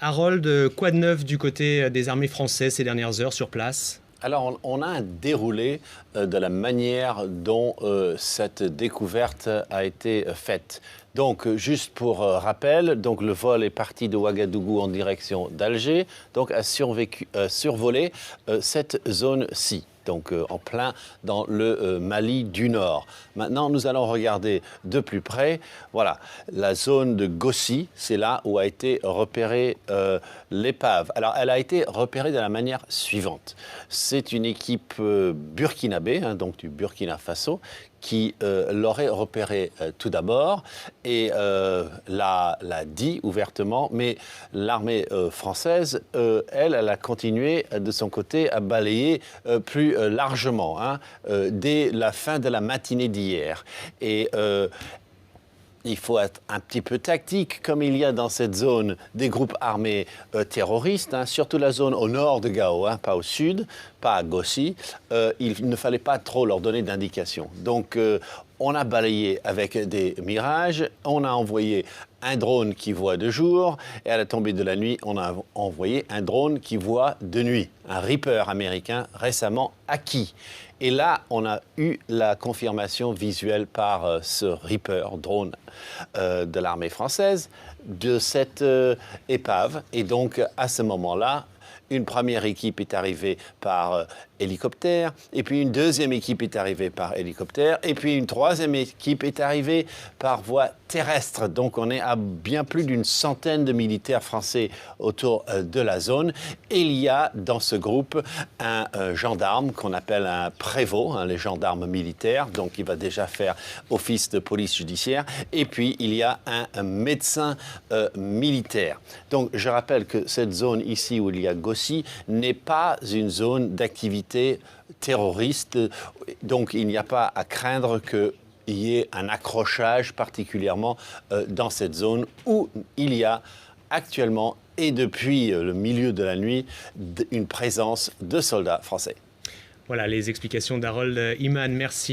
Harold, quoi de neuf du côté des armées françaises ces dernières heures sur place? Alors, on a un déroulé de la manière dont cette découverte a été faite. Donc, juste pour rappel, donc le vol est parti de Ouagadougou en direction d'Alger, donc a survolé cette zone-ci. Donc en plein dans le Mali du Nord. Maintenant, nous allons regarder de plus près. Voilà, la zone de Gossi, c'est là où a été repérée l'épave. Alors, elle a été repérée de la manière suivante. C'est une équipe burkinabé, donc du Burkina Faso, qui l'aurait repéré tout d'abord et l'a dit ouvertement, mais l'armée française, elle a continué de son côté à balayer plus largement, dès la fin de la matinée d'hier. Et il faut être un petit peu tactique, comme il y a dans cette zone des groupes armés terroristes, surtout la zone au nord de Gao, pas au sud, pas à Gossi. Il ne fallait pas trop leur donner d'indications. Donc, on a balayé avec des mirages, on a envoyé un drone qui voit de jour, et à la tombée de la nuit, on a envoyé un drone qui voit de nuit, un Reaper américain récemment acquis. Et là, on a eu la confirmation visuelle par ce Reaper drone de l'armée française de cette épave. Et donc, à ce moment-là, une première équipe est arrivée par hélicoptère, et puis une deuxième équipe est arrivée par hélicoptère, et puis une troisième équipe est arrivée par voie terrestre. Donc on est à bien plus d'une centaine de militaires français autour de la zone. Et il y a dans ce groupe un gendarme qu'on appelle un prévôt, les gendarmes militaires, donc il va déjà faire office de police judiciaire, et puis il y a un médecin militaire. Donc je rappelle que cette zone ici où il y a Gossi n'est pas une zone d'activité terroriste, donc il n'y a pas à craindre qu'il y ait un accrochage particulièrement dans cette zone où il y a actuellement et depuis le milieu de la nuit une présence de soldats français. Voilà les explications d'Harold Iman, merci.